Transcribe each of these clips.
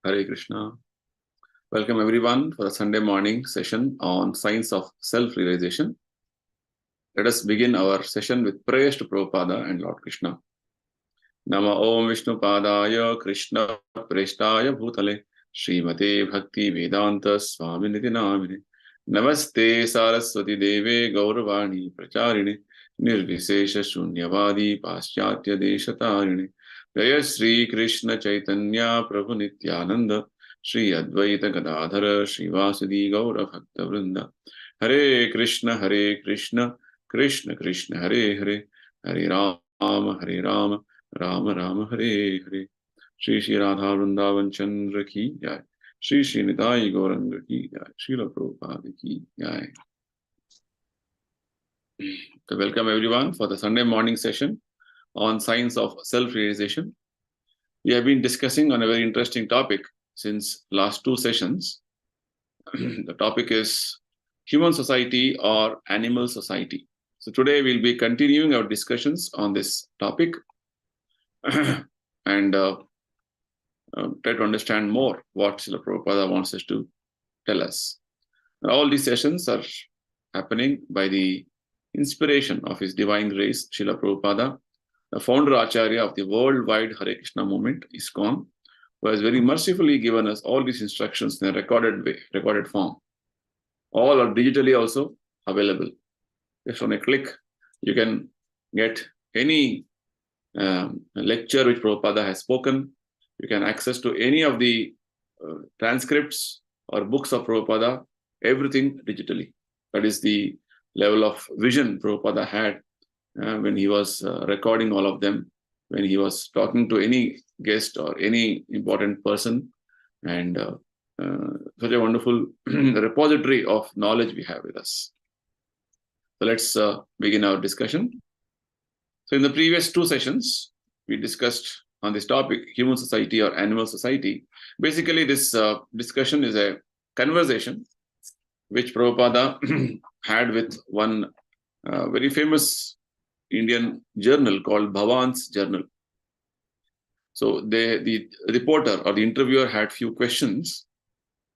Hare Krishna. Welcome everyone for the Sunday morning session on Science of Self-Realization. Let us begin our session with prayers to Prabhupada and Lord Krishna. Nama Om Vishnu Padaya Krishna Preshtaya Bhutale Srimate Bhaktivedanta Swami Namine Namaste Saraswati Deve Gauravani Pracharine Nirvisesha Shunyavadi Paschatya Deshatarine Jaya Sri Krishna Chaitanya Prabhu Nityananda Shri Advaita Gadadhara Shri Vasudi Gaura Bhakta Vrinda Hare Krishna Krishna Krishna Hare Hare Hare Rama Rama Rama Hare Hare Shri Shri Radha Vrindavan Chandra Ki Jai Shri Shri Nidai Gauranga Ki Jai Srila Prabhupada Ki Jai. So welcome everyone for the Sunday morning session on Science of Self-Realization. We have been discussing on a very interesting topic since last two sessions. The topic is human society or animal society. So today we'll be continuing our discussions on this topic and try to understand more what Srila Prabhupada wants us to tell us. And all these sessions are happening by the inspiration of His Divine Grace, Srila Prabhupada, the founder Acharya of the worldwide Hare Krishna movement, Iskcon, who has very mercifully given us all these instructions in a recorded form. All are digitally also available. Just on a click, you can get any lecture which Prabhupada has spoken. You can access to any of the transcripts or books of Prabhupada, everything digitally. That is the level of vision Prabhupada had when he was recording all of them, when he was talking to any guest or any important person, and such a wonderful repository of knowledge we have with us. So let's begin our discussion. So in the previous two sessions, we discussed on this topic, human society or animal society. Basically, this discussion is a conversation which Prabhupada had with one very famous Indian journal called Bhavan's Journal. So the reporter or the interviewer had few questions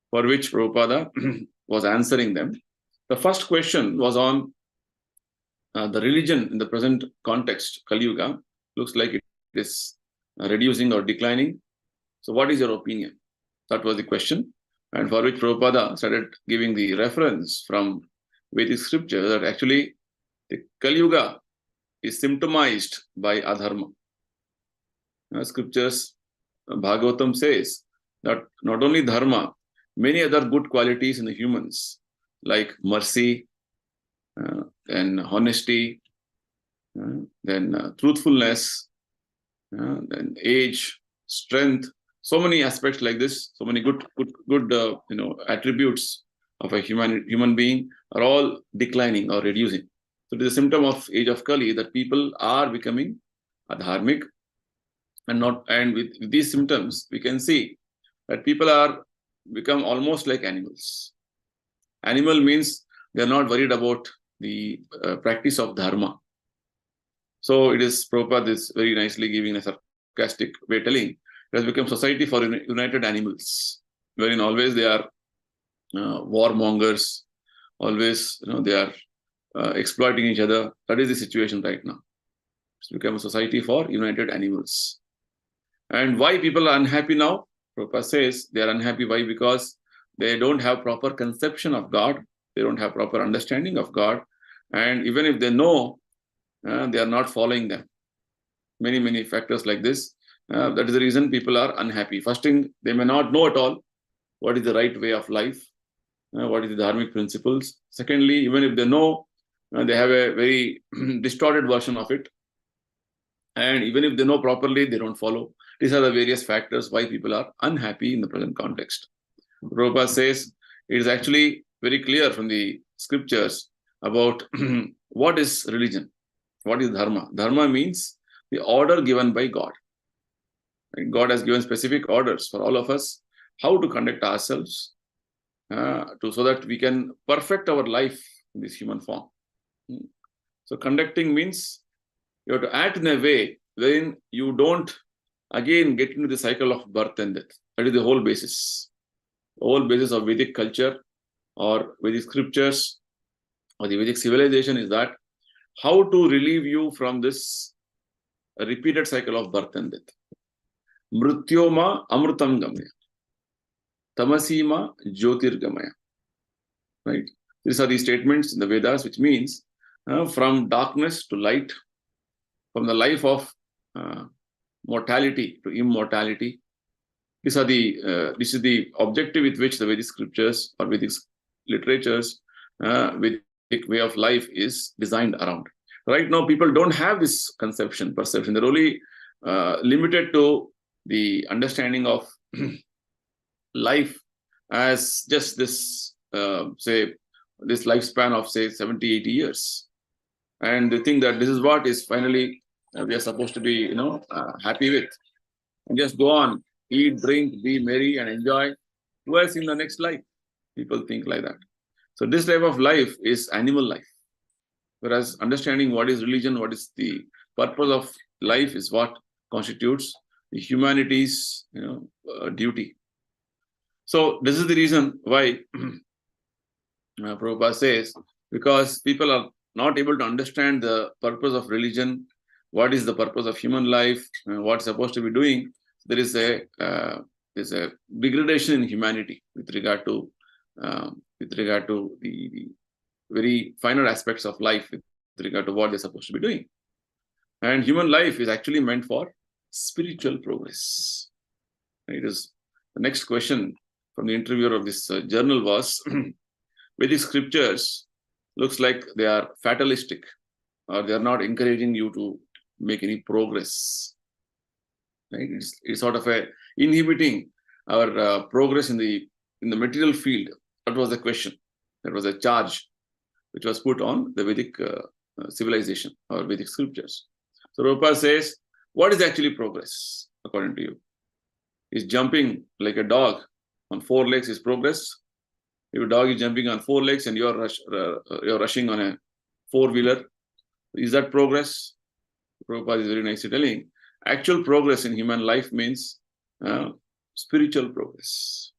for which Prabhupada was answering them. The first question was on the religion in the present context, Kali Yuga. Looks like it is reducing or declining. So what is your opinion? That was the question. And for which Prabhupada started giving the reference from Vedic scripture that actually the Kali Yuga is symptomized by adharma. Scriptures, Bhagavatam says that not only dharma, many other good qualities in the humans like mercy, then honesty, then truthfulness, then age, strength, so many aspects like this, so many good attributes of a human being are all declining or reducing. So it is a symptom of age of Kali that people are becoming adharmic, and with these symptoms we can see that people are become almost like animals. Animal means they are not worried about the practice of dharma. So it is Prabhupada is very nicely giving a sarcastic way telling it has become society for united animals, wherein always they are warmongers, always they are exploiting each other. That is the situation right now. It's become a society for united animals. And why people are unhappy now? Prabhupada says they are unhappy. Why? Because they don't have proper conception of God. They don't have proper understanding of God. And even if they know, they are not following them. Many factors like this. That is the reason people are unhappy. First thing, they may not know at all what is the right way of life, what is the dharmic principles. Secondly, even if they know, they have a very distorted version of it. And even if they know properly, they don't follow. These are the various factors why people are unhappy in the present context. Prabhupada says it is actually very clear from the scriptures about what is religion, what is dharma. Dharma means the order given by God. And God has given specific orders for all of us how to conduct ourselves so that we can perfect our life in this human form. So conducting means you have to act in a way wherein you don't again get into the cycle of birth and death. That is the whole basis. The whole basis of Vedic culture or Vedic scriptures or the Vedic civilization is that how to relieve you from this repeated cycle of birth and death. Mrityoma amrutam gamya. Tamasima jyotirgamaya. Right? These are the statements in the Vedas, which means from darkness to light, from the life of mortality to immortality. This is the objective with which the Vedic scriptures or Vedic literatures, Vedic way of life is designed around. Right now, people don't have this perception. They're only limited to the understanding of life as just this, this lifespan of, say, 70, 80 years. And they think that this is what is finally we are supposed to be, happy with. And just go on, eat, drink, be merry, and enjoy. Who else in the next life? People think like that. So this type of life is animal life. Whereas understanding what is religion, what is the purpose of life is what constitutes the humanity's, duty. So this is the reason why Prabhupada says, because people are not able to understand the purpose of religion, what is the purpose of human life, what's supposed to be doing, there is a degradation in humanity with regard to the very finer aspects of life, with regard to what they're supposed to be doing. And human life is actually meant for spiritual progress. It is the next question from the interviewer of this journal was, Vedic scriptures looks like they are fatalistic, or they are not encouraging you to make any progress. Right? It's sort of inhibiting our progress in the material field. That was the question. That was a charge which was put on the Vedic civilization or Vedic scriptures. So Prabhupada says, what is actually progress according to you? Is jumping like a dog on 4 legs is progress? If a dog is jumping on 4 legs and you're rushing on a 4-wheeler, is that progress? Prabhupada is very nicely telling, actual progress in human life means spiritual progress.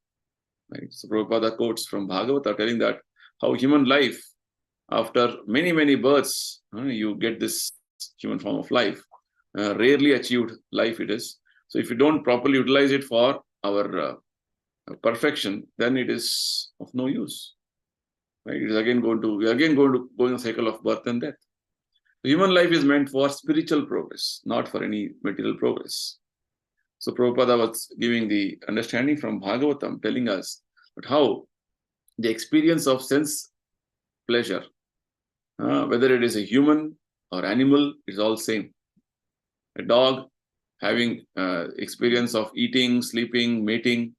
Right? So Prabhupada quotes from Bhagavata telling that how human life, after many, many births, you get this human form of life, rarely achieved life it is. So if you don't properly utilize it for our perfection, then it is of no use. Right? It is again going to go in a cycle of birth and death. The human life is meant for spiritual progress, not for any material progress. So Prabhupada was giving the understanding from Bhagavatam, telling us that how the experience of sense pleasure, whether it is a human or animal, is all same. A dog having experience of eating, sleeping, mating,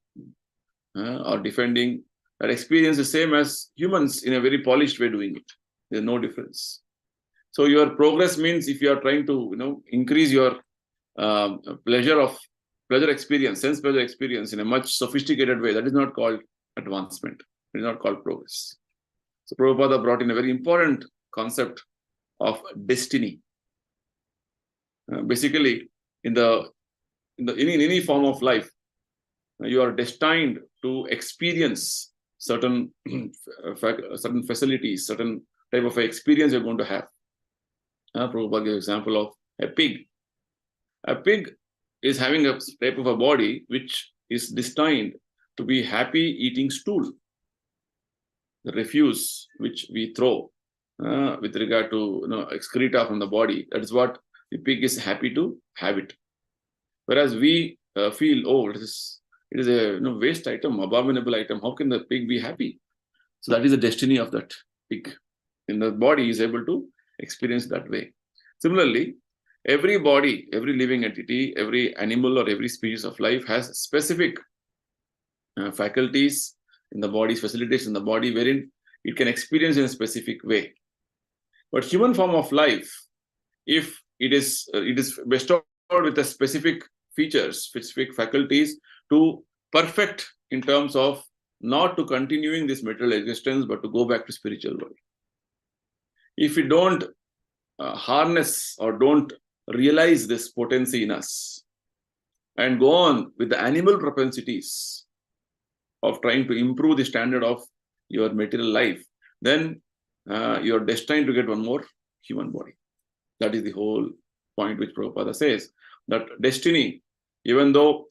or defending, that experience is same as humans in a very polished way doing it. There's no difference. So your progress means if you are trying to increase your pleasure experience, sense pleasure experience in a much sophisticated way, that is not called advancement. It is not called progress. So Prabhupada brought in a very important concept of destiny. Basically, in any form of life, you are destined to experience certain facilities, certain type of experience you're going to have. Prabhupada gives an example of a pig. A pig is having a type of a body which is destined to be happy eating stool, the refuse which we throw with regard to excreta from the body. That is what the pig is happy to have it. Whereas we feel, oh, it is a waste item, abominable item. How can the pig be happy? So that is the destiny of that pig. And the body is able to experience that way. Similarly, every body, every living entity, every animal or every species of life has specific faculties in the body, facilities in the body wherein it can experience in a specific way. But human form of life, if it is bestowed with a specific features, specific faculties to perfect in terms of not to continuing this material existence, but to go back to spiritual world. If we don't harness or don't realize this potency in us, and go on with the animal propensities of trying to improve the standard of your material life, then you are destined to get one more human body. That is the whole point which Prabhupada says, that destiny, even though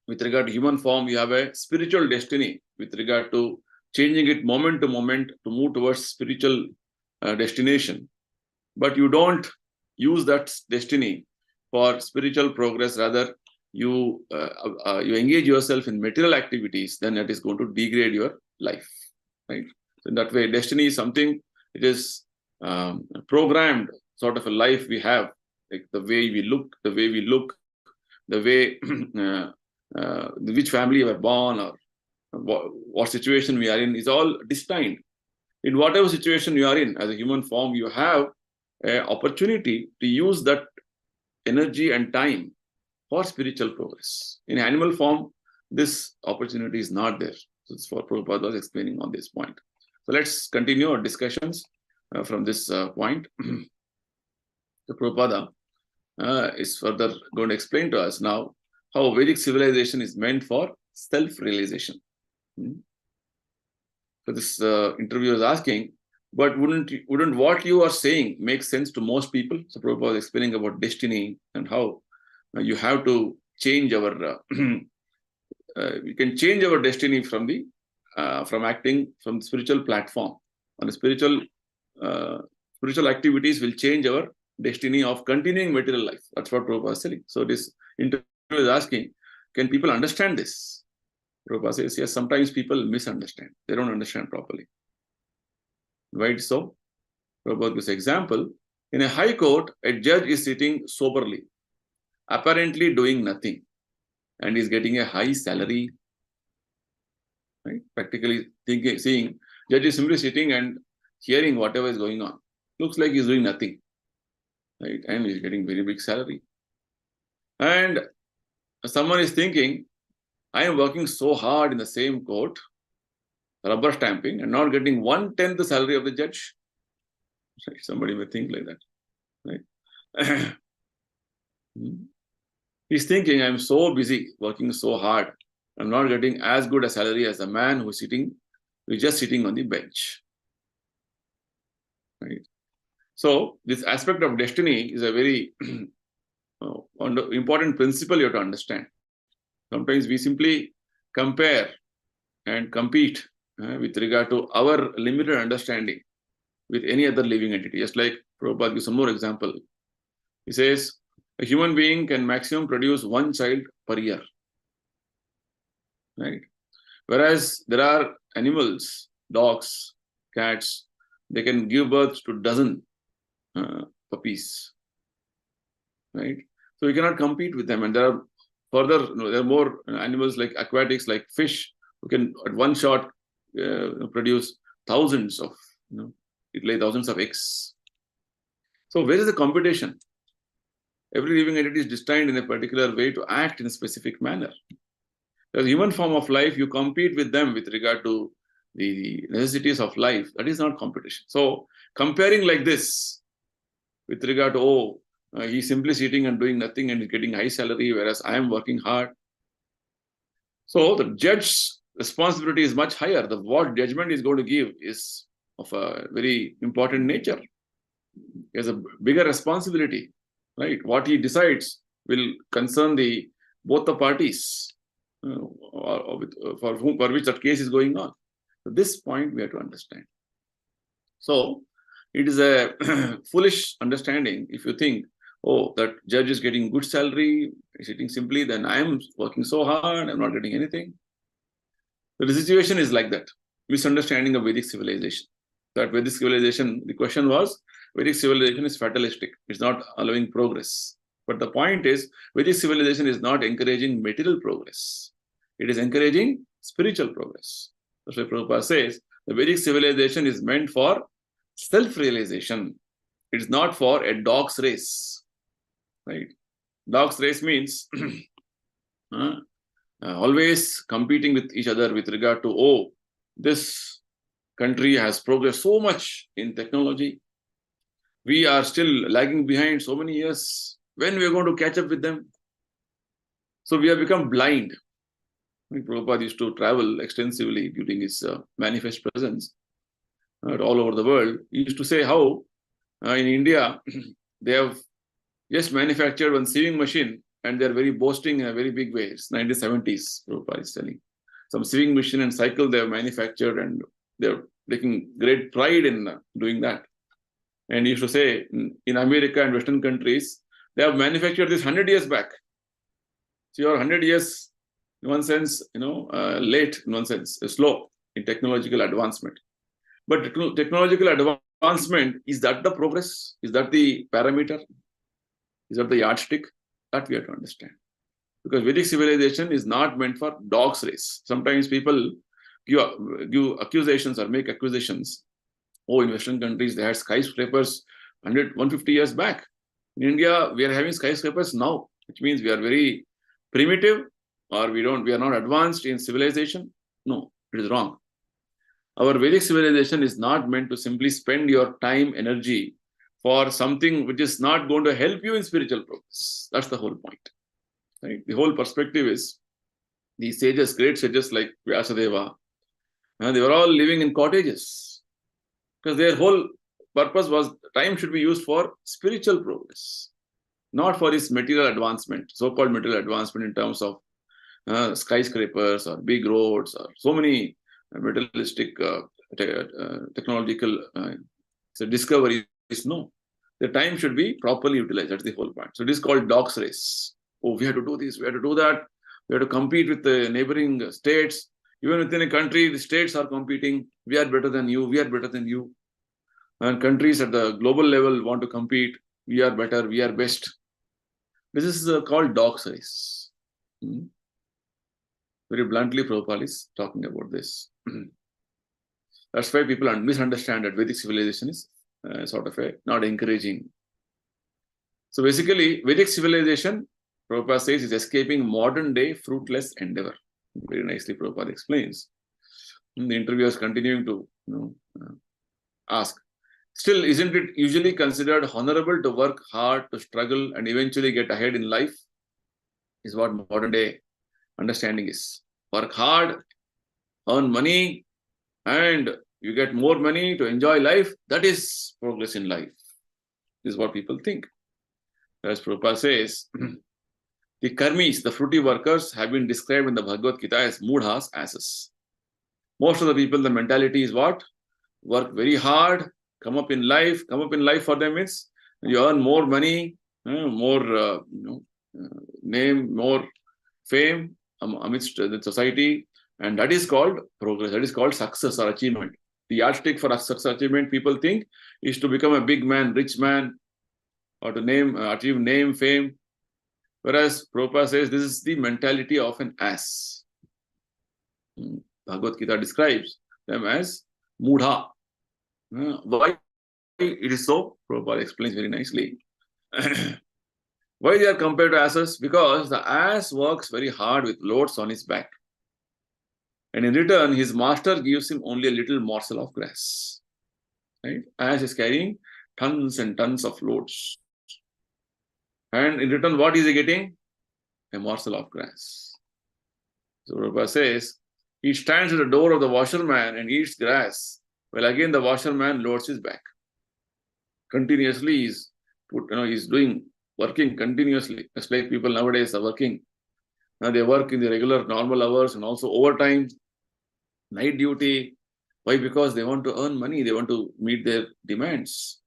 with regard to human form, you have a spiritual destiny with regard to changing it moment to moment to move towards spiritual destination. But you don't use that destiny for spiritual progress. Rather, you engage yourself in material activities, then that is going to degrade your life. Right? So in that way, destiny is something, it is programmed sort of a life we have, like the way we look, the way which family we are born, or what situation we are in, is all destined. In whatever situation you are in as a human form, you have an opportunity to use that energy and time for spiritual progress. In animal form, this opportunity is not there. So this is what Prabhupada was explaining on this point. So let's continue our discussions from this point. The Prabhupada is further going to explain to us now how Vedic civilization is meant for self-realization. So this interviewer is asking, but wouldn't what you are saying make sense to most people? So Prabhupada was explaining about destiny and how you have to change our, we can change our destiny from the from acting from the spiritual platform. On the spiritual activities will change our destiny of continuing material life. That's what Prabhupada is saying. So this interviewer is asking, can people understand this? Prabhupada says, yes, sometimes people misunderstand. They don't understand properly. Right? So, Prabhupada gives an example. In a high court, a judge is sitting soberly, apparently doing nothing, and is getting a high salary. Right? Practically seeing, judge is simply sitting and hearing whatever is going on. Looks like he's doing nothing. Right? And he's getting very big salary. And someone is thinking, I am working so hard in the same court, rubber stamping, and not getting 1/10 the salary of the judge. Right? Somebody may think like that. Right? He's thinking, I'm so busy, working so hard, I'm not getting as good a salary as a man who's just sitting on the bench. Right? So this aspect of destiny is a very important principle you have to understand. Sometimes we simply compare and compete with regard to our limited understanding with any other living entity. Just like Prabhupada gives some more example. He says, a human being can maximum produce one child per year. Right? Whereas there are animals, dogs, cats, they can give birth to dozen puppies. Right? So we cannot compete with them. And there are further, there are more animals like aquatics, like fish, who can at one shot produce thousands of, it lay thousands of eggs. So where is the competition? Every living entity is destined in a particular way to act in a specific manner. The human form of life, you compete with them with regard to the necessities of life. That is not competition. So comparing like this with regard to, he's simply sitting and doing nothing and is getting high salary, whereas I am working hard. So the judge's responsibility is much higher. What judgment is going to give is of a very important nature. He has a bigger responsibility, right? What he decides will concern both the parties for which that case is going on. So this point we have to understand. So it is a foolish understanding if you think, oh, that judge is getting good salary, sitting simply, then I am working so hard, I'm not getting anything. So the situation is like that. Misunderstanding of Vedic civilization. That Vedic civilization, the question was, Vedic civilization is fatalistic. It's not allowing progress. But the point is, Vedic civilization is not encouraging material progress. It is encouraging spiritual progress. That's why Prabhupada says, the Vedic civilization is meant for self-realization. It is not for a dog's race. Right? Dog's race means always competing with each other with regard to, this country has progressed so much in technology. We are still lagging behind so many years. When we are going to catch up with them? So we have become blind. Prabhupada used to travel extensively during his manifest presence all over the world. He used to say how in India they have just manufactured one sewing machine and they're very boasting in a very big way. It's 1970s, Prabhupada is telling. Some sewing machine and cycle they have manufactured and they're taking great pride in doing that. And he used to say in America and Western countries, they have manufactured this 100 years back. So you're 100 years, in one sense, late, in one sense, slow in technological advancement. But technological advancement, is that the progress? Is that the parameter? Is that the yardstick? That we have to understand. Because Vedic civilization is not meant for dog's race. Sometimes people give accusations or make accusations. Oh, in Western countries, they had skyscrapers 100, 150 years back. In India, we are having skyscrapers now, which means we are very primitive or we are not advanced in civilization. No, it is wrong. Our Vedic civilization is not meant to simply spend your time, energy for something which is not going to help you in spiritual progress. That's the whole point. Right? The whole perspective is these sages, great sages like Vyasadeva, they were all living in cottages because their whole purpose was time should be used for spiritual progress, not for this material advancement, so-called material advancement in terms of skyscrapers or big roads or so many materialistic technological discoveries. No, the time should be properly utilized. That's the whole point. So this is called dog's race. Oh, we have to do this, we have to do that. We have to compete with the neighboring states. Even within a country, the states are competing. We are better than you. We are better than you. And countries at the global level want to compete. We are better. We are best. This is called dog's race. Very bluntly, Prabhupada is talking about this. That's why people misunderstand that Vedic civilization is sort of not encouraging. So basically, Vedic civilization, Prabhupada says, is escaping modern day fruitless endeavor. Very nicely, Prabhupada explains. The interviewer is continuing to ask, still, isn't it usually considered honorable to work hard, to struggle, and eventually get ahead in life? Is what modern day understanding is. Work hard, earn money, and you get more money to enjoy life. That is progress in life. This is what people think. As Prabhupada says, the karmis, the fruity workers, have been described in the Bhagavad Gita as mudhas, asses. Most of the people, the mentality is what? Work very hard, come up in life. Come up in life for them means you earn more money, more name, more fame amidst the society, and that is called progress. That is called success or achievement. The yardstick for success achievement, people think, is to become a big man, rich man, or to achieve name, fame. Whereas Prabhupada says this is the mentality of an ass. Bhagavad Gita describes them as mudha. Why it is so? Prabhupada explains very nicely. Why they are compared to asses? Because the ass works very hard with loads on his back. And in return, his master gives him only a little morsel of grass. Right? Ass is carrying tons and tons of loads. And in return, what is he getting? A morsel of grass. So Prabhupada says, he stands at the door of the washerman and eats grass, while again the washerman loads his back. Continuously, he's working continuously. Just like people nowadays are working. Now they work in the regular normal hours and also overtime, night duty. Why? Because they want to earn money. They want to meet their demands.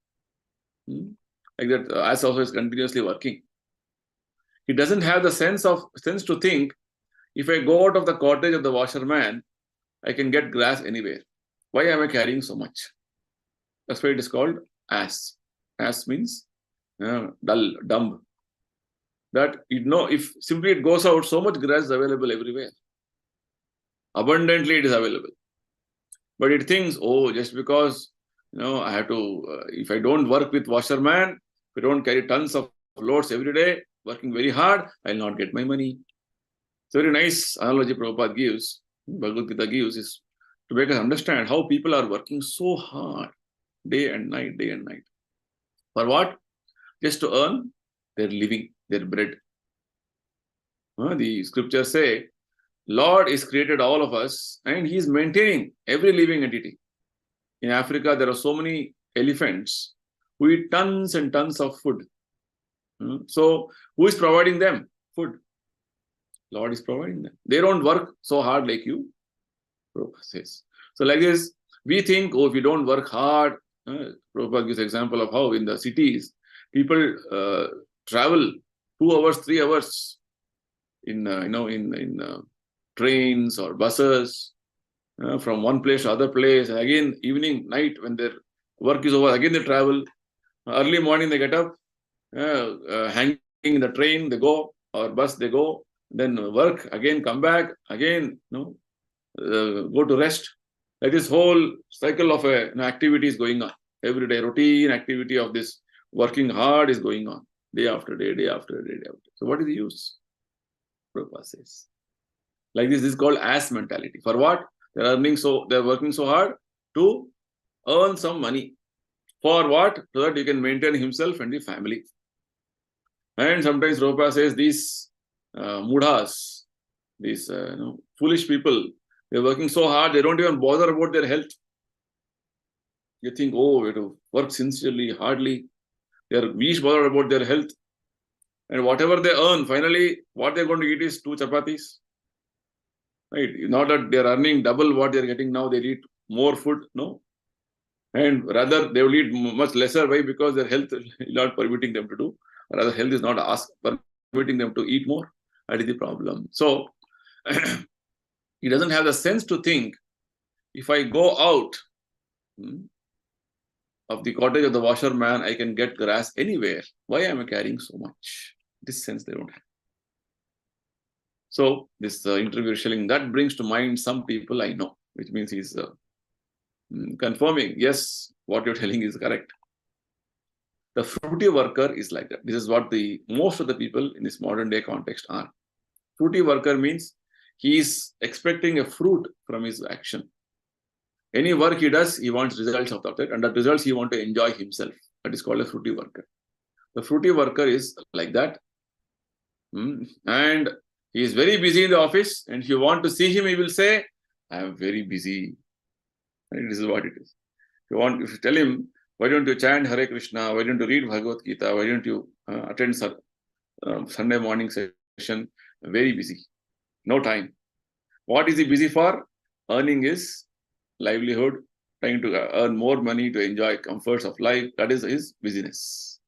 Like that, as also is continuously working. He doesn't have the sense to think, if I go out of the cottage of the washerman, I can get grass anywhere. Why am I carrying so much? That's why it is called ass. Ass means dull, dumb. That if simply it goes out, so much grass is available everywhere. Abundantly it is available. But it thinks, oh, just because I have to, if I don't work with washerman, if I don't carry tons of loads every day, working very hard, I will not get my money. So very nice analogy Prabhupada gives, Bhagavad Gita gives, is to make us understand how people are working so hard, day and night. For what? Just to earn their living, their bread. The scriptures say, Lord is created all of us and he is maintaining every living entity. In Africa, there are so many elephants who eat tons and tons of food. So, who is providing them food? Lord is providing them. They don't work so hard like you, Prabhupada says. So, like this, we think, oh, if you don't work hard, Prabhupada gives example of how in the cities, people travel 2 hours, 3 hours in trains or buses from one place to other place. And again, evening, night, when their work is over, again they travel. Early morning, they get up, hanging in the train, they go, or bus, they go, then work, again come back, again, go to rest. Like this whole cycle of activity is going on. Every day, routine activity of this working hard is going on, day after day, day after day, day after day. So what is the use? Prabhupada says. Like this is called ass mentality. For what? They're working so hard to earn some money. For what? So that you can maintain himself and the family. And sometimes Prabhupada says these mudhas, these foolish people, they're working so hard, they don't even bother about their health. You think, oh, we have to work sincerely, hardly. They're least bothered about their health. And whatever they earn, finally, what they're going to eat is 2 chapatis. Right? Not that they're earning double what they're getting now, they eat more food, no. And rather, they will eat much lesser. Why? Because their health is not permitting them to do. Rather, health is not permitting them to eat more. That is the problem. So, he doesn't have the sense to think, if I go out of the cottage of the washerman, I can get grass anywhere. Why am I carrying so much? This sense they don't have. So, this interview shilling, that brings to mind some people I know, which means he's confirming, yes, what you're telling is correct. The fruity worker is like that. This is what most of the people in this modern day context are. Fruity worker means he is expecting a fruit from his action. Any work he does, he wants results of that, and the results he wants to enjoy himself. That is called a fruity worker. The fruity worker is like that. And he is very busy in the office, and if you want to see him, he will say, I am very busy. And this is what it is. If you tell him, why don't you chant Hare Krishna? Why don't you read Bhagavad Gita? Why don't you attend Sunday morning session? I'm very busy. No time. What is he busy for? Earning his livelihood, trying to earn more money to enjoy comforts of life. That is his business.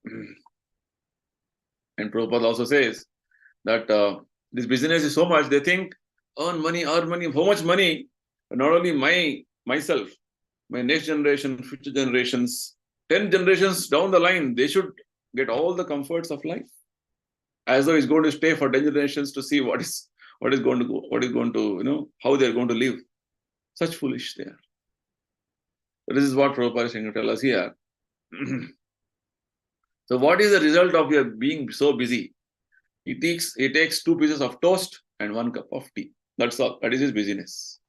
And Prabhupada also says that this business is so much, they think, earn money, how much money? Not only myself, my next generation, future generations, 10 generations down the line, they should get all the comforts of life. As though he's going to stay for 10 generations to see what is going to go, how they're going to live. Such foolish they are. This is what Prabhupada is trying to tell us here. So what is the result of your being so busy? He takes 2 pieces of toast and 1 cup of tea. That's all. That is his business.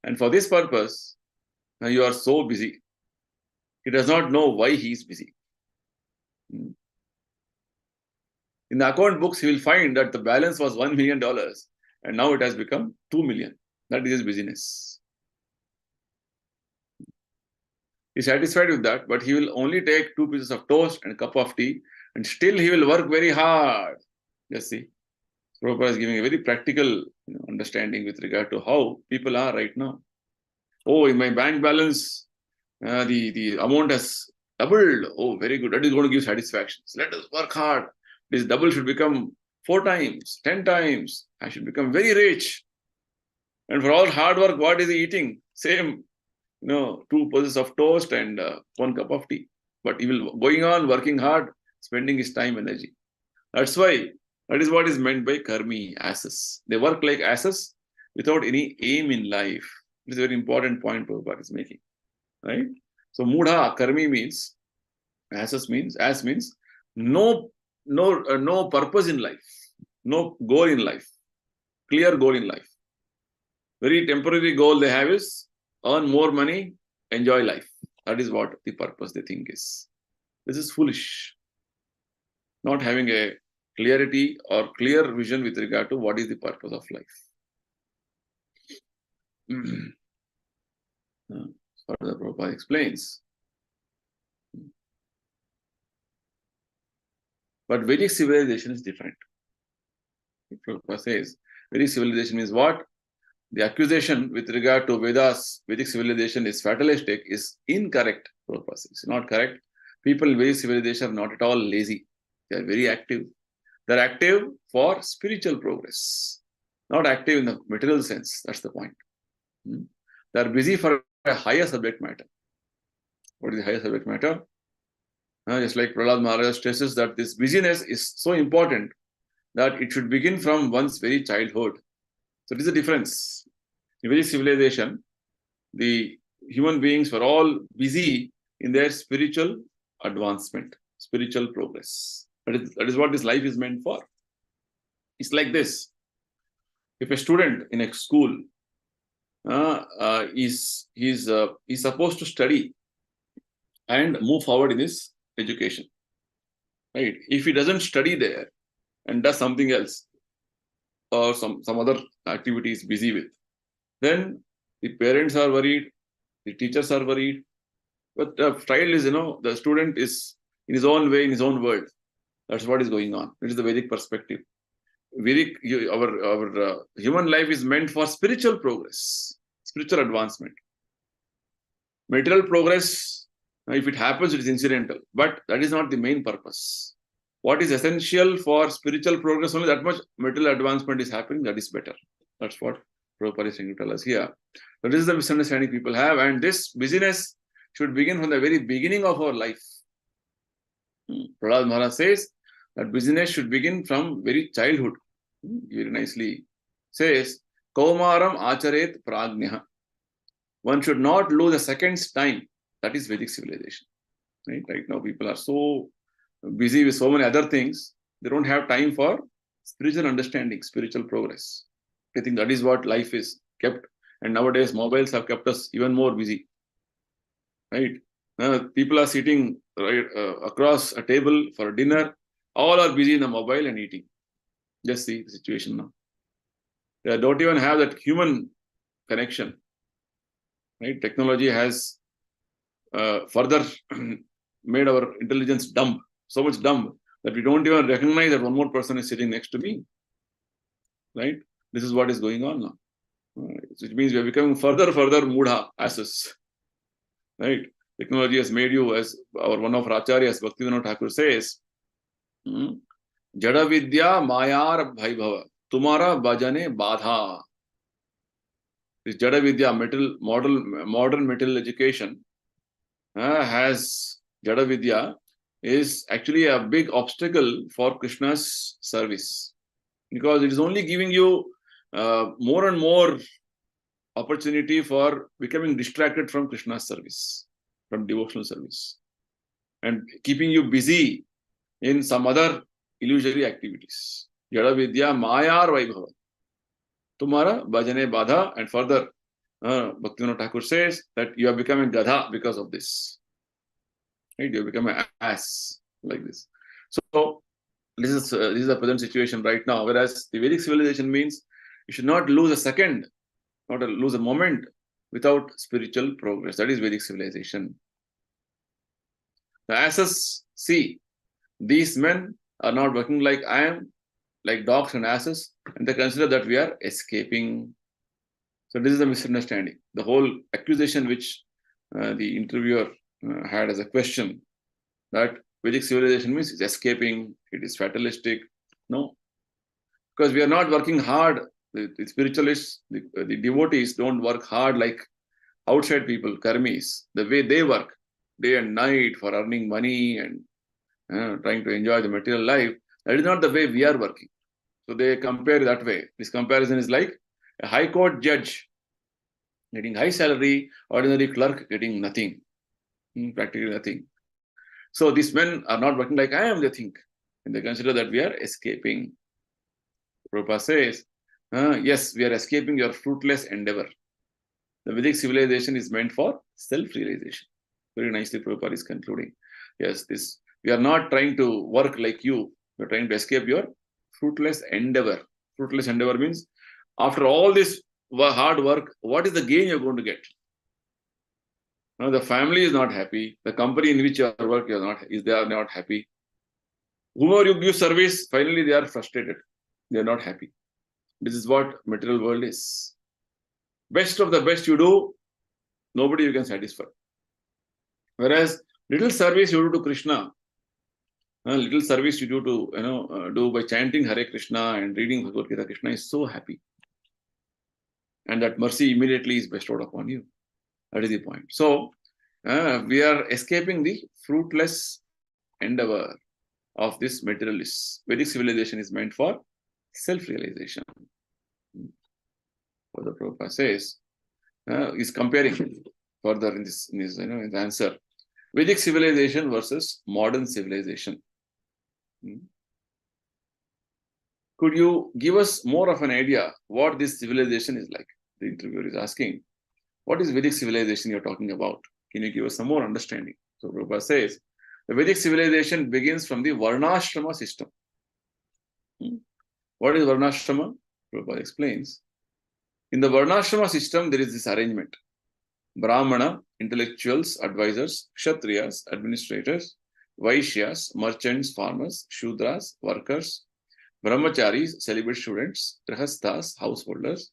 And for this purpose, now you are so busy. He does not know why he is busy. In the account books, he will find that the balance was $1 million and now it has become 2 million. That is his business. He is satisfied with that, but he will only take 2 pieces of toast and a cup of tea, and still he will work very hard. Just see. Prabhupada is giving a very practical understanding with regard to how people are right now. Oh, in my bank balance, the amount has doubled. Oh, very good. That is going to give satisfaction. So let us work hard. This double should become 4 times, 10 times. I should become very rich. And for all hard work, what is he eating? Same, 2 pieces of toast and 1 cup of tea. But he will going on working hard, spending his time, energy. That's why. That is what is meant by karmi, asses. They work like asses without any aim in life. This is a very important point Prabhupada is making. Right? So mudha, karmi means, asses means, as means, no purpose in life, no goal in life, clear goal in life. Very temporary goal they have is earn more money, enjoy life. That is what the purpose they think is. This is foolish. not having a clarity or clear vision with regard to what is the purpose of life. Further, Prabhupada explains. But Vedic civilization is different. Prabhupada says, Vedic civilization means what? The accusation with regard to Vedas, Vedic civilization is fatalistic, is incorrect. Prabhupada says, it's not correct. People in Vedic civilization are not at all lazy. They are very active. They are active for spiritual progress, not active in the material sense. That's the point. They are busy for a higher subject matter. What is the higher subject matter? Just like Prahlad Maharaj stresses that this busyness is so important that it should begin from one's very childhood. So this is the difference. In Vedic civilization, the human beings were all busy in their spiritual advancement, spiritual progress. That is what this life is meant for. It's like this. If a student in a school is supposed to study and move forward in his education, right? If he doesn't study there and does something else or some other activity is busy with, then the parents are worried, the teachers are worried. But the child is, the student is in his own way, in his own world. That's what is going on. It is the Vedic perspective. Our human life is meant for spiritual progress, spiritual advancement. Material progress, if it happens, it is incidental. But that is not the main purpose. What is essential for spiritual progress, only that much material advancement is happening, that is better. That's what Prabhupada is trying to tell us here. So this is the misunderstanding people have, and this busyness should begin from the very beginning of our life. Prahlad Maharaj says that busyness should begin from very childhood. Very nicely says, Kaumaram acharet prajnaha. One should not lose a second's time. That is Vedic civilization. Right now, people are so busy with so many other things, they don't have time for spiritual understanding, spiritual progress. I think that is what life is kept. And nowadays, mobiles have kept us even more busy. Right? People are sitting across a table for dinner. All are busy in the mobile and eating. Just see the situation now. They don't even have that human connection. Right? Technology has further made our intelligence dumb, so much dumb that we don't even recognize that one more person is sitting next to me. Right? This is what is going on now. Which means we are becoming further mudha, asses. Right? Technology has made you, as one of our acharyas, Bhaktivedanta Thakur says, Jada Vidya Mayar Bhaibhava, Tumara Bhajane Badha. This Jada Vidya, modern material education, has Jada Vidya is actually a big obstacle for Krishna's service, because it is only giving you more and more opportunity for becoming distracted from Krishna's service, from devotional service, and keeping you busy in some other illusory activities. Jada Vidya Mayar Vaibhava, Tumara Bhajane Badha. And further, Bhaktivedanta Thakur says that you are becoming Gadha because of this. Right? You become an ass like this. So this is the present situation right now. Whereas the Vedic civilization means you should not lose a second, not lose a moment without spiritual progress. That is Vedic civilization. The asses see these men are not working like I am, like dogs and asses, and they consider that we are escaping. So this is a misunderstanding. The whole accusation which the interviewer had as a question, that Vedic civilization means it's escaping, it is fatalistic. No, because we are not working hard. The spiritualists, the devotees don't work hard like outside people, karmis, the way they work day and night for earning money and trying to enjoy the material life. That is not the way we are working. So they compare that way. This comparison is like a high court judge getting high salary, ordinary clerk getting nothing, practically nothing. So these men are not working like I am, they think. And they consider that we are escaping. Prabhupada says, yes, we are escaping your fruitless endeavor. The Vedic civilization is meant for self-realization. Very nicely Prabhupada is concluding. Yes, we are not trying to work like you You're trying to escape your fruitless endeavor. Fruitless endeavor means after all this hard work, what is the gain you're going to get? Now, the family is not happy. The company in which you are working they are not happy. Whomever you give service, finally they are frustrated. They are not happy. This is what material world is. Best of the best you do, nobody you can satisfy. Whereas little service you do to Krishna, little service you do to do by chanting Hare Krishna and reading Bhagavad Gita, Krishna is so happy, and that mercy immediately is bestowed upon you. That is the point. So we are escaping the fruitless endeavor of this materialist. Vedic civilization is meant for self-realization. What the Prabhupada says is comparing further in this in the answer. Vedic civilization versus modern civilization. Could you give us more of an idea what this civilization is like? The interviewer is asking, what is Vedic civilization you're talking about? Can you give us some more understanding? So Prabhupada says, the Vedic civilization begins from the Varnashrama system. What is Varnashrama? Prabhupada explains. In the Varnashrama system, there is this arrangement. Brahmana, intellectuals, advisors, Kshatriyas, administrators, Vaishyas, merchants, farmers, Shudras, workers, Brahmacharis, celibate students, Grihasthas, householders,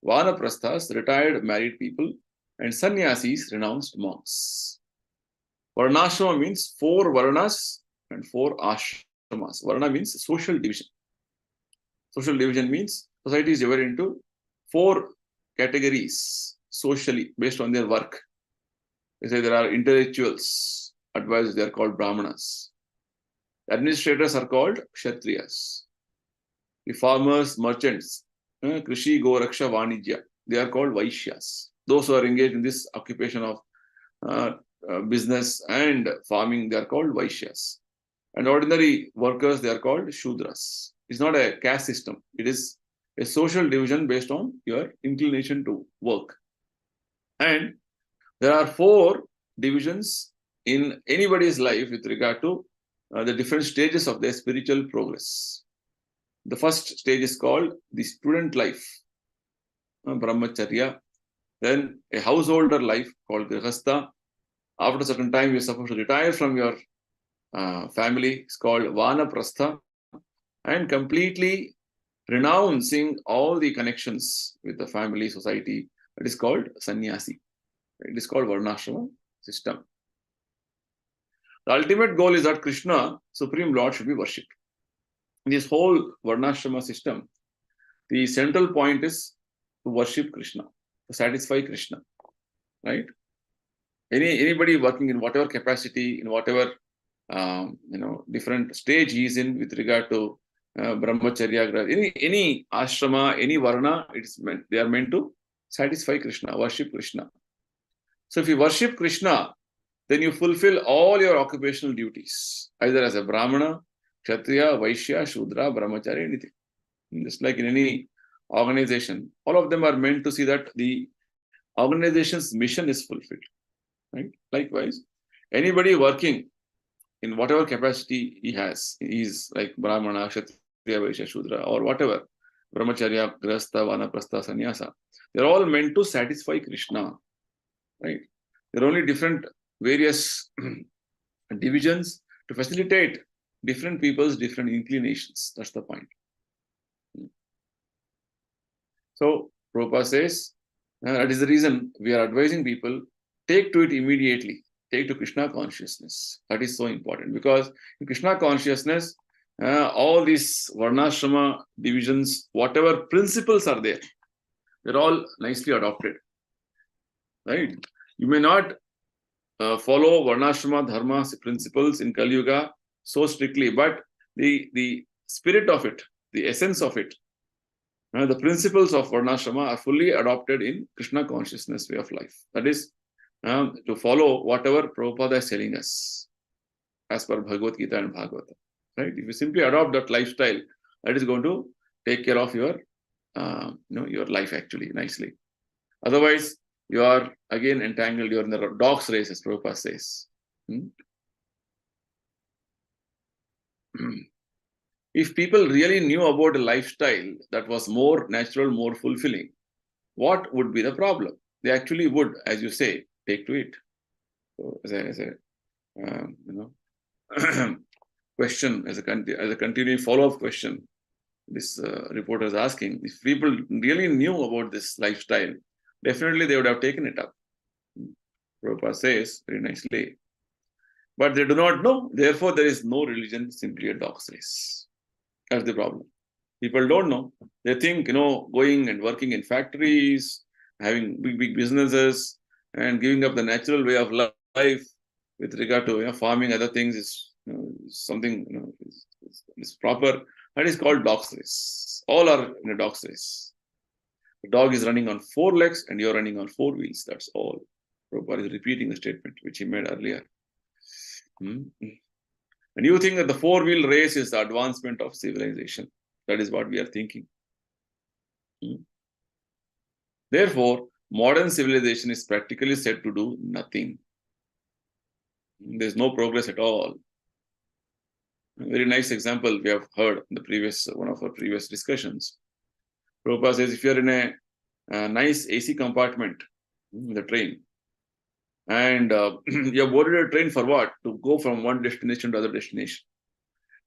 Vanaprasthas, retired married people, and Sannyasis, renounced monks. Varnashrama means 4 Varnas and 4 Ashramas. Varna means social division. Social division means society is divided into 4 categories socially based on their work. They say there are intellectuals, advisors, they are called Brahmanas. Administrators are called Kshatriyas. The farmers, merchants, Krishi, Goraksha, Vanijya, they are called Vaishyas. Those who are engaged in this occupation of business and farming, they are called Vaishyas. And ordinary workers, they are called Shudras. It's not a caste system. It is a social division based on your inclination to work. And there are 4 divisions in anybody's life with regard to the different stages of their spiritual progress. The first stage is called the student life, Brahmacharya. Then a householder life called Grihastha. After a certain time, you're supposed to retire from your family. It's called Vanaprastha. And completely renouncing all the connections with the family, society, it is called sannyasi. It is called Varnashrama system. The ultimate goal is that Krishna, Supreme Lord, should be worshipped. In this whole Varnashrama system, the central point is to worship Krishna, to satisfy Krishna. Right? Anybody working in whatever capacity, in whatever different stage he is in with regard to brahmacharya, any ashrama, any varna, they are meant to satisfy Krishna, worship Krishna. So if you worship Krishna, then you fulfill all your occupational duties, either as a Brahmana, Kshatriya, Vaishya, Shudra, Brahmacharya, anything. Just like in any organization, all of them are meant to see that the organization's mission is fulfilled. Right? Likewise, anybody working in whatever capacity he has, he's like Brahmana, Kshatriya, Vaishya, Shudra, or whatever, Brahmacharya, Grihastha, Vanaprastha, Sannyasa, they're all meant to satisfy Krishna. Right? There are only different various divisions to facilitate different people's different inclinations. That's the point. So Prabhupada says, that is the reason we are advising people, take to it immediately. Take to Krishna consciousness. That is so important, because in Krishna consciousness, all these Varnashrama divisions, whatever principles are there, they're all nicely adopted. Right? You may not follow Varnashrama Dharma principles in Kali Yuga so strictly, but the spirit of it, the essence of it, the principles of Varnashrama are fully adopted in Krishna consciousness way of life. That is, to follow whatever Prabhupada is telling us as per Bhagavad Gita and Bhagavata. Right? If you simply adopt that lifestyle, that is going to take care of your life actually nicely. Otherwise, you are again entangled. You are in the dog's race, as Prabhupada says. If people really knew about a lifestyle that was more natural, more fulfilling, what would be the problem? They actually would, as you say, take to it. So as a question, as a continuing follow-up question, this reporter is asking, if people really knew about this lifestyle, definitely they would have taken it up. Prabhupada says very nicely, but they do not know. Therefore, there is no religion, simply a dog's race. That's the problem. People don't know. They think, going and working in factories, having big businesses, and giving up the natural way of life with regard to farming, other things is something is proper. That is called dog's race. All are in a dog's race. The dog is running on 4 legs and you're running on 4 wheels. That's all. Prabhupada is repeating the statement which he made earlier. And you think that the 4-wheel race is the advancement of civilization. That is what we are thinking. Therefore, modern civilization is practically said to do nothing. There is no progress at all. A very nice example we have heard in the one of our previous discussions. Prabhupada says, if you're in a nice AC compartment in the train, and you're boarded a train for what? To go from one destination to other destination.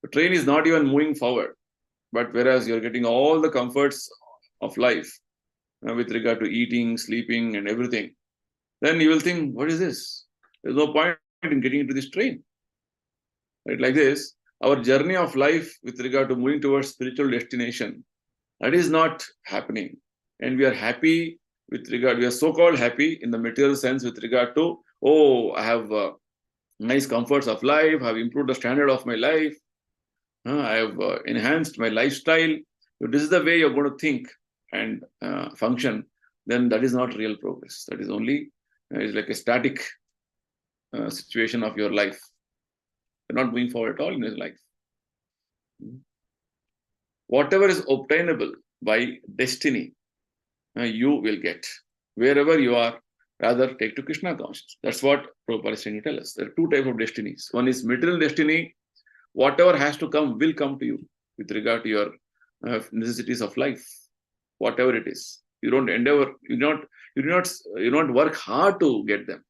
The train is not even moving forward, but whereas you're getting all the comforts of life with regard to eating, sleeping, and everything, then you will think, what is this? There's no point in getting into this train. Right? Like this, our journey of life with regard to moving towards spiritual destination, that is not happening. And we are happy we are so-called happy in the material sense with regard to, I have nice comforts of life, I have improved the standard of my life, I have enhanced my lifestyle. If this is the way you're going to think and function, then that is not real progress. That is only, it's like a static situation of your life. You're not moving forward at all in your life. Whatever is obtainable by destiny, you will get. Wherever you are, rather take to Krishna consciousness. That's what Prabhupada is trying to tell us. There are 2 types of destinies. One is material destiny. Whatever has to come will come to you with regard to your necessities of life, whatever it is. You don't endeavor, you do not work hard to get them.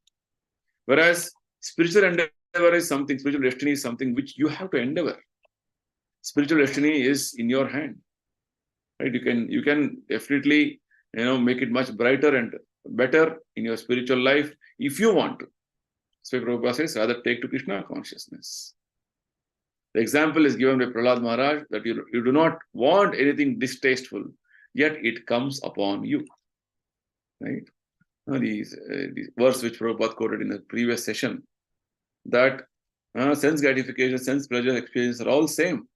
Whereas spiritual endeavor is something, spiritual destiny is something which you have to endeavor. Spiritual destiny is in your hand. Right? You can definitely make it much brighter and better in your spiritual life if you want to. So Prabhupada says, rather take to Krishna consciousness. The example is given by Prahlad Maharaj that you do not want anything distasteful, yet it comes upon you. Right? These verse which Prabhupada quoted in the previous session, that sense gratification, sense pleasure experience are all same.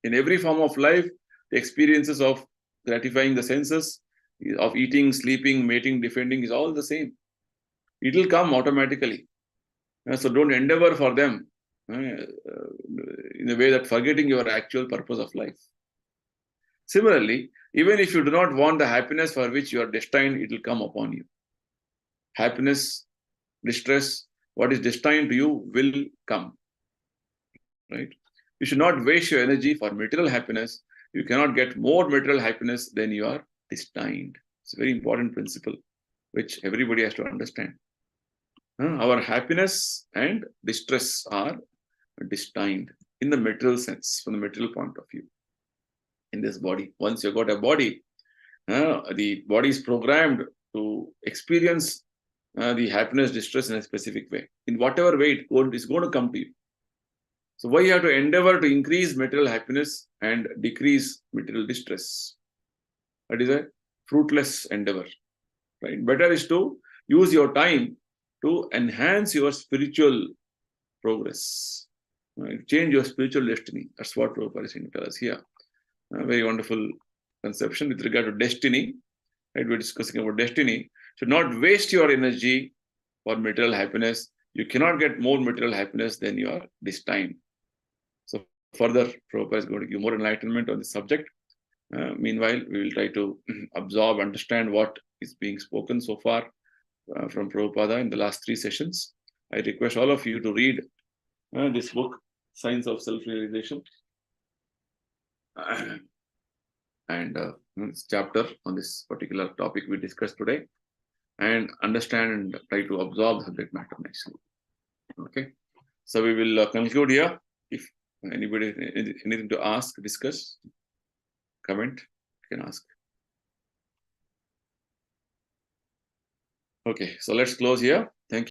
In every form of life, the experiences of gratifying the senses, of eating, sleeping, mating, defending is all the same. It will come automatically. So don't endeavor for them in a way that forgetting your actual purpose of life. Similarly, even if you do not want the happiness for which you are destined, it will come upon you. Happiness, distress, what is destined to you will come. Right? You should not waste your energy for material happiness. You cannot get more material happiness than you are destined. It's a very important principle which everybody has to understand. Our happiness and distress are destined in the material sense, from the material point of view. In this body, once you've got a body, the body is programmed to experience the happiness, distress in a specific way. In whatever way it is going to come to you. So why you have to endeavor to increase material happiness and decrease material distress? That is a fruitless endeavor. Right? Better is to use your time to enhance your spiritual progress. Right? Change your spiritual destiny. That's what Prabhupada is saying to us here. A very wonderful conception with regard to destiny. Right? We're discussing about destiny. Should not waste your energy for material happiness. You cannot get more material happiness than you are destined. So further, Prabhupada is going to give more enlightenment on this subject. Meanwhile, we will try to absorb, understand what is being spoken so far from Prabhupada in the last 3 sessions. I request all of you to read this book, Science of Self-Realization. and this chapter on this particular topic we discussed today, and understand and try to absorb the subject matter nicely. Okay, so we will conclude here. If anybody anything to ask, discuss, comment, you can ask. Okay, so let's close here.